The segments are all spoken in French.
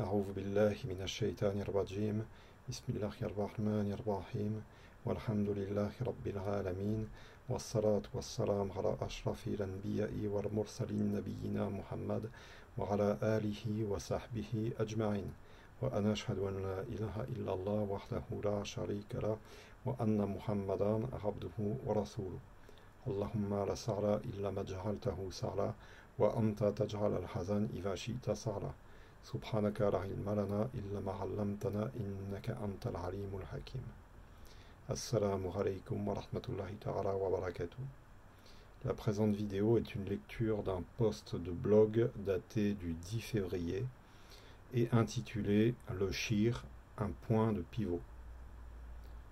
أعوذ بالله من الشيطان الرجيم بسم الله الرحمن الرحيم والحمد لله رب العالمين والصلاة والسلام على أشرف الأنبياء والمرسلين نبينا محمد وعلى آله وصحبه أجمعين وأنا أشهد أن لا إله إلا الله وحده لا شريك له وأن محمدا عبده ورسوله اللهم لا سهل إلا ما جعلته سهلا وأنت تجعل الحزن إذا شئت سهلا سبحانك لا علم لنا إلا ما علمتنا إنك أنت العليم الحكيم. Assalamu alaikum wa rahmatullahi ta'ala wa barakatuh. La présente vidéo est une lecture d'un post de blog daté du 10 février et intitulé Le shir, un point de pivot.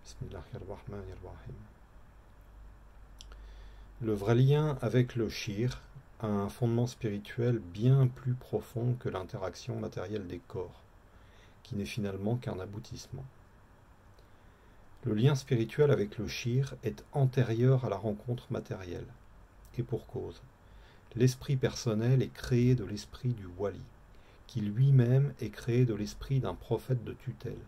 Bismillahirrahmanirrahim. Le vrai lien avec le shir a un fondement spirituel bien plus profond que l'interaction matérielle des corps, qui n'est finalement qu'un aboutissement. Le lien spirituel avec le shir est antérieur à la rencontre matérielle, et pour cause. L'esprit personnel est créé de l'esprit du wali, qui lui-même est créé de l'esprit d'un prophète de tutelle,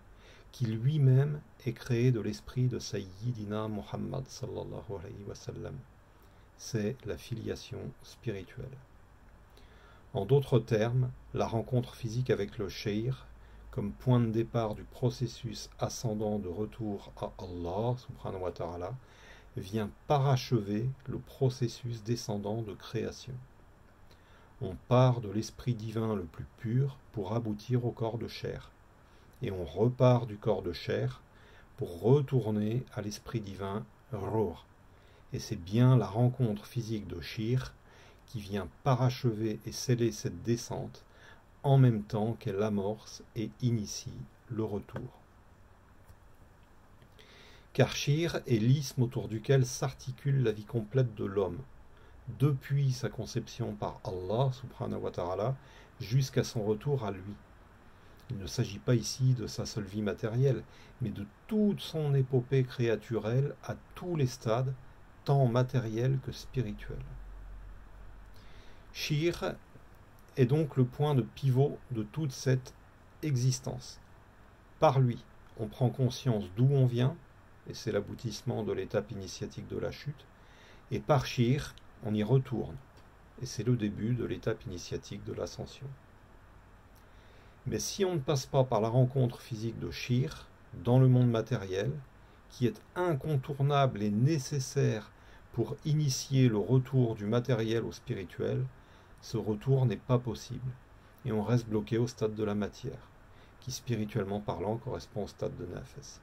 qui lui-même est créé de l'esprit de Sayyidina Muhammad sallallahu alayhi wa sallam. C'est la filiation spirituelle. En d'autres termes, la rencontre physique avec le shir, comme point de départ du processus ascendant de retour à Allah subhanahu wa ta'ala, vient parachever le processus descendant de création. On part de l'esprit divin le plus pur pour aboutir au corps de chair, et on repart du corps de chair pour retourner à l'esprit divin Ruh. Et c'est bien la rencontre physique de shir qui vient parachever et sceller cette descente en même temps qu'elle amorce et initie le retour. Car shir est l'isthme autour duquel s'articule la vie complète de l'homme, depuis sa conception par Allah subhanahu wa ta'ala jusqu'à son retour à lui. Il ne s'agit pas ici de sa seule vie matérielle, mais de toute son épopée créaturelle à tous les stades, tant matériel que spirituel. Shir est donc le point de pivot de toute cette existence. Par lui, on prend conscience d'où on vient, et c'est l'aboutissement de l'étape initiatique de la chute, et par shir, on y retourne, et c'est le début de l'étape initiatique de l'ascension. Mais si on ne passe pas par la rencontre physique de shir, dans le monde matériel, qui est incontournable et nécessaire pour initier le retour du matériel au spirituel, ce retour n'est pas possible, et on reste bloqué au stade de la matière, qui spirituellement parlant correspond au stade de nafs.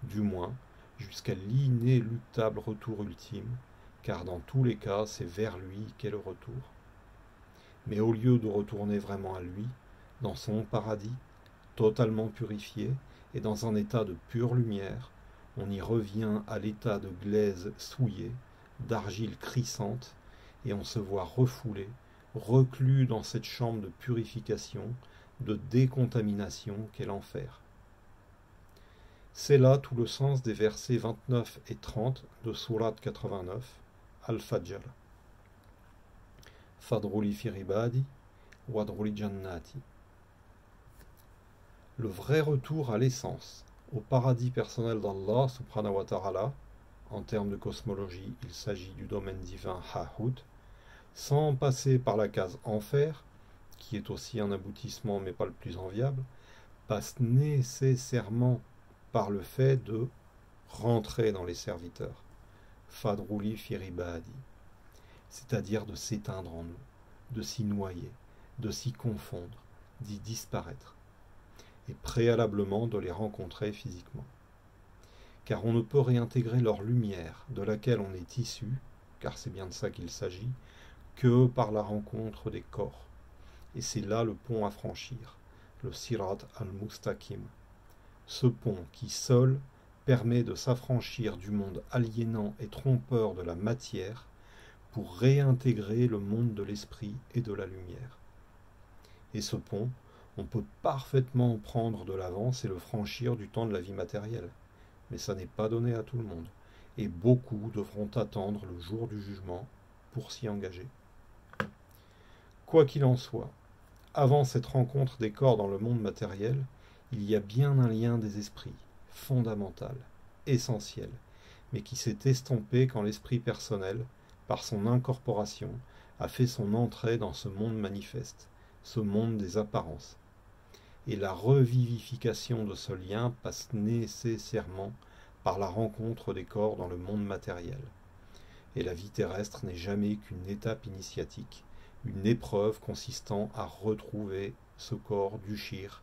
Du moins, jusqu'à l'inéluctable retour ultime, car dans tous les cas, c'est vers lui qu'est le retour. Mais au lieu de retourner vraiment à lui, dans son paradis, totalement purifié, et dans un état de pure lumière, on y revient à l'état de glaise souillée, d'argile crissante, et on se voit refoulé, reclus dans cette chambre de purification, de décontamination qu'est l'enfer. C'est là tout le sens des versets 29 et 30 de Sourate 89, Al-Fajr. Fadruli firibadi, wadruli jannati. Le vrai retour à l'essence, au paradis personnel d'Allah subhanahu wa ta'ala, en termes de cosmologie, il s'agit du domaine divin Hahut, sans passer par la case enfer, qui est aussi un aboutissement mais pas le plus enviable, passe nécessairement par le fait de rentrer dans les serviteurs, Fadruli firibadi, c'est-à-dire de s'éteindre en nous, de s'y noyer, de s'y confondre, d'y disparaître, et préalablement de les rencontrer physiquement. Car on ne peut réintégrer leur lumière, de laquelle on est issu, car c'est bien de ça qu'il s'agit, que par la rencontre des corps. Et c'est là le pont à franchir, le Sirat al-Mustaqim. Ce pont qui seul permet de s'affranchir du monde aliénant et trompeur de la matière pour réintégrer le monde de l'esprit et de la lumière. Et ce pont, on peut parfaitement prendre de l'avance et le franchir du temps de la vie matérielle. Mais ça n'est pas donné à tout le monde, et beaucoup devront attendre le jour du jugement pour s'y engager. Quoi qu'il en soit, avant cette rencontre des corps dans le monde matériel, il y a bien un lien des esprits, fondamental, essentiel, mais qui s'est estompé quand l'esprit personnel, par son incorporation, a fait son entrée dans ce monde manifeste, ce monde des apparences. Et la revivification de ce lien passe nécessairement par la rencontre des corps dans le monde matériel. Et la vie terrestre n'est jamais qu'une étape initiatique, une épreuve consistant à retrouver ce corps du Shir,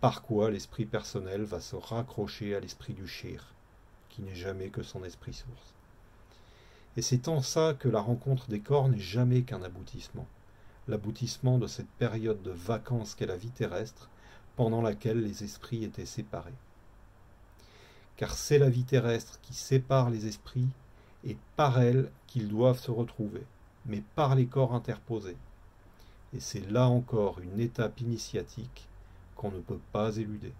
par quoi l'esprit personnel va se raccrocher à l'esprit du Shir, qui n'est jamais que son esprit source. Et c'est en ça que la rencontre des corps n'est jamais qu'un aboutissement, l'aboutissement de cette période de vacances qu'est la vie terrestre, pendant laquelle les esprits étaient séparés. Car c'est la vie terrestre qui sépare les esprits, et par elle qu'ils doivent se retrouver, mais par les corps interposés. Et c'est là encore une étape initiatique qu'on ne peut pas éluder.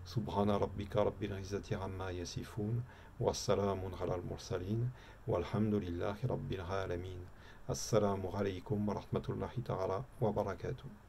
Subhana rabbika rabbil izzati amma yasifun, wa salamun ala al-mursalin, walhamdulillahi rabbil alamin. Assalamu alaikum wa rahmatullahi ta'ala wa barakatuh.